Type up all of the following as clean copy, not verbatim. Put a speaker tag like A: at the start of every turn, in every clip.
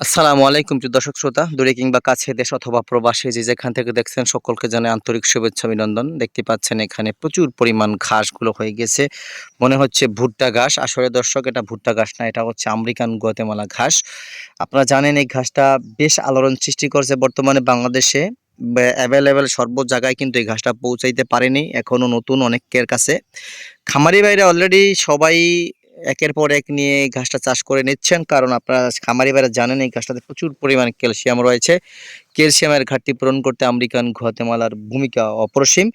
A: আসসালামু আলাইকুম প্রিয় দর্শক শ্রোতা, দূরে কিংবা কাছে, দেশ অথবা প্রবাসে যে যেখান থেকে দেখছেন সকলকে জানাই আন্তরিক শুভেচ্ছা অভিনন্দন। দেখতে পাচ্ছেন এখানে প্রচুর পরিমাণ ঘাসগুলো হয়ে গেছে। মনে হচ্ছে ভুট্টা ঘাস। আসলে দর্শক এটা ভুট্টা ঘাস না, এটা হচ্ছে আমেরিকান গুয়াতেমালা ঘাস। আপনারা জানেন এই ঘাসটা বেশ আলোড়ন সৃষ্টি করছে বর্তমানে বাংলাদেশে। অ্যাভেলেবেল সর্ব জায়গায় কিন্তু এই ঘাসটা পৌঁছাইতে পারেনি এখনো নতুন অনেকের কাছে। খামারি ভাইরা অলরেডি সবাই একের পর এক নিয়ে এই ঘাসটা চাষ করে নিচ্ছেন, কারণ আপনারা খামারি ভাইরা জানেন এই ঘাসটাতে প্রচুর পরিমাণে ক্যালসিয়াম রয়েছে। ক্যালসিয়ামের ঘাটতি পূরণ করতে আমেরিকান গুয়াতেমালার ভূমিকা অপরিসীম।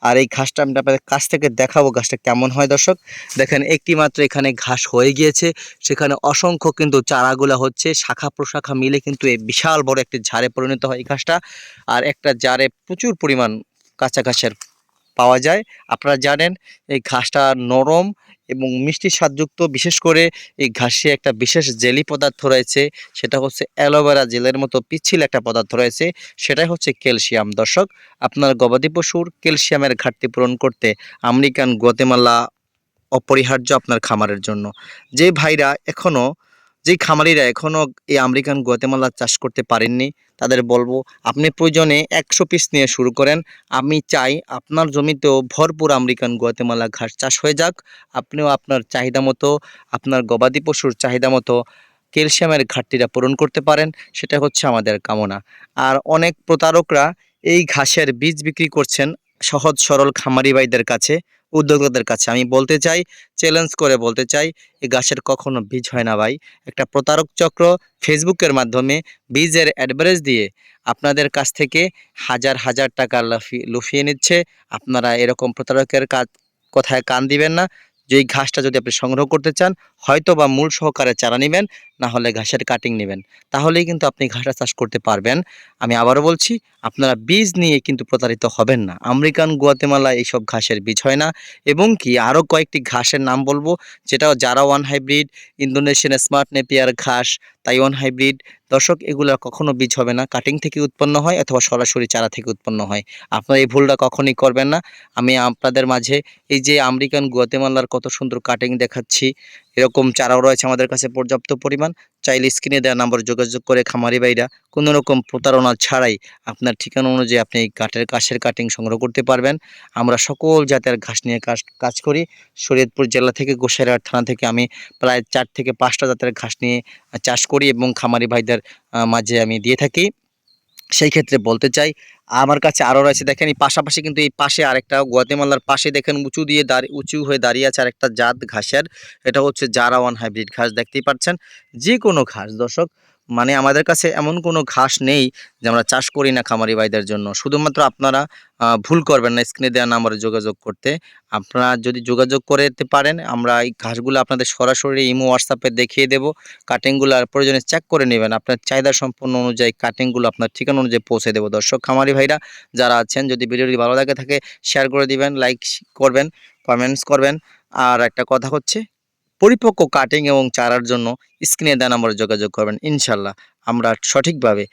A: আর এই ঘাসটা আমি আপনাদের কাছ থেকে দেখাবো ঘাসটা কেমন হয়। দর্শক দেখেন, একটি মাত্র এখানে ঘাস হয়ে গিয়েছে, সেখানে অসংখ্য কিন্তু চারাগুলা হচ্ছে, শাখা প্রশাখা মিলে কিন্তু এই বিশাল বড় একটি ঝাড়ে পরিণত হয় এই ঘাসটা। আর একটা জারে প্রচুর পরিমাণ কাঁচা ঘাসের পাওয়া যায়। আপনারা জানেন এই ঘাসটা নরম এবং মিষ্টি স্বাদযুক্ত। বিশেষ করে এই ঘাসে একটা বিশেষ জেলি পদার্থ রয়েছে, সেটা হচ্ছে অ্যালোভেরা জেলের মতো পিচ্ছিল একটা পদার্থ রয়েছে, সেটাই হচ্ছে ক্যালসিয়াম। দর্শক, আপনার গবাদি পশুর ক্যালসিয়ামের ঘাটতি পূরণ করতে আমেরিকান গুয়াতেমালা অপরিহার্য আপনার খামারের জন্য। যে ভাইরা এখনো যেই খামারিরা এখনো এই আমেরিকান গুয়াতেমালা চাষ করতে পারেননি, তাদের বলবো আপনি প্রয়োজনে 100 পিস নিয়ে শুরু করেন। আমি চাই আপনার জমিতেও ভরপুর আমেরিকান গুয়াতেমালা ঘাস চাষ হয়ে যাক। আপনিও আপনার চাহিদা মতো, আপনার গবাদি পশুর চাহিদা মতো ক্যালসিয়ামের ঘাটতিটা পূরণ করতে পারেন, সেটা হচ্ছে আমাদের কামনা। আর অনেক প্রতারকরা এই ঘাসের বীজ বিক্রি করছেন সহজ সরল খামারি ভাইদের কাছে, উদ্যোক্তাদের কাছে। আমি বলতে চাই, চ্যালেঞ্জ করে বলতে চাই, এই গাছের কখনো বীজ হয় না ভাই। একটা প্রতারক চক্র ফেসবুকের মাধ্যমে বীজের অ্যাডভারেজ দিয়ে আপনাদের কাছ থেকে হাজার হাজার টাকা লুফিয়ে নিচ্ছে। আপনারা এরকম প্রতারকের কথায় কান দিবেন না। যে এই ঘাসটা যদি আপনি সংগ্রহ করতে চান, হয়তো বা মূল সহকারে চারা নেবেন, না হলে ঘাসের কাটিং নেবেন, তাহলেই কিন্তু আপনি ঘাসটা চাষ করতে পারবেন। আমি আবারও বলছি, আপনারা বীজ নিয়ে কিন্তু প্রতারিত হবেন না। আমেরিকান গুয়াতেমালা এইসব ঘাসের বীজ হয় না। এবং কি আরও কয়েকটি ঘাসের নাম বলবো, যেটাও জারা one hybrid, Indonesian smart Napier ঘাস, তাইওয়ান হাইব্রিড। দর্শক, এগুলো কখনো বীজ হবে না, কাটিং থেকে উৎপন্ন হয় অথবা সরাসরি চারা থেকে উৎপন্ন হয়। আপনারা এই ভুলটা কখনোই করবেন না। আমি আপনাদের মাঝে এই যে আমেরিকান গুয়াতেমালার কত সুন্দর কাটিং দেখাচ্ছি, এরকম চারাও রয়েছে আমাদের কাছে পর্যাপ্ত পরিমাণ। চাইলে স্ক্রিনে দেওয়া নাম্বারে যোগাযোগ করে খামারি ভাইরা কোনো রকম প্রতারণা ছাড়াই আপনার ঠিকানা অনুযায়ী আপনি এই ঘাসের কাটিং সংগ্রহ করতে পারবেন। আমরা সকল জাতের ঘাস নিয়ে কাজ করি। শরীয়তপুর জেলা থেকে গোসাইরহাট থানা থেকে আমি প্রায় 4 থেকে 5টা জাতের ঘাস নিয়ে চাষ করি এবং খামারি ভাইদের মাঝে আমি দিয়ে থাকি। সেই ক্ষেত্রে বলতে চাই, আমার কাছে আরও রয়েছে। দেখেন এই পাশাপাশি কিন্তু এই পাশে আরেকটা গুয়াতেমালার পাশে দেখেন উঁচু হয়ে দাঁড়িয়ে আছে আরেকটা জাত ঘাসের। এটা হচ্ছে জারা ওয়ান হাইব্রিড ঘাস, দেখতেই পাচ্ছেন। যে কোনো ঘাস দর্শক, মানে আমাদের কাছে এমন কোনো ঘাস নেই যে আমরা চাষ করি না খামারি ভাইদের জন্য। শুধুমাত্র আপনারা ভুল করবেন না স্ক্রিনে দেওয়া নাম্বারে যোগাযোগ করতে। আপনারা যদি যোগাযোগ করতে পারেন, আমরা এই ঘাসগুলো আপনাদের সরাসরি ইমো হোয়াটসঅ্যাপে দেখিয়ে দেব। কাটিংগুলো আর প্রয়োজনে চেক করে নেবেন, আপনার চাহিদা সম্পন্ন অনুযায়ী কাটিংগুলো আপনার ঠিকানা অনুযায়ী পৌঁছে দেবো। দর্শক খামারি ভাইরা যারা আছেন, যদি ভিডিওটি ভালো লাগে থাকে শেয়ার করে দিবেন, লাইক করবেন, কমেন্টস করবেন। আর একটা কথা হচ্ছে, পরিপক্ক কাটিং এবং চারার জন্য স্ক্রিনে দেওয়া নম্বরে যোগাযোগ করবেন। ইনশাল্লাহ আমরা সঠিকভাবে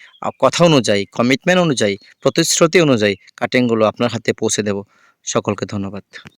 A: কথা অনুযায়ী, কমিটমেন্ট অনুযায়ী, প্রতিশ্রুতি অনুযায়ী কাটিংগুলো আপনার হাতে পৌঁছে দেব। সকলকে ধন্যবাদ।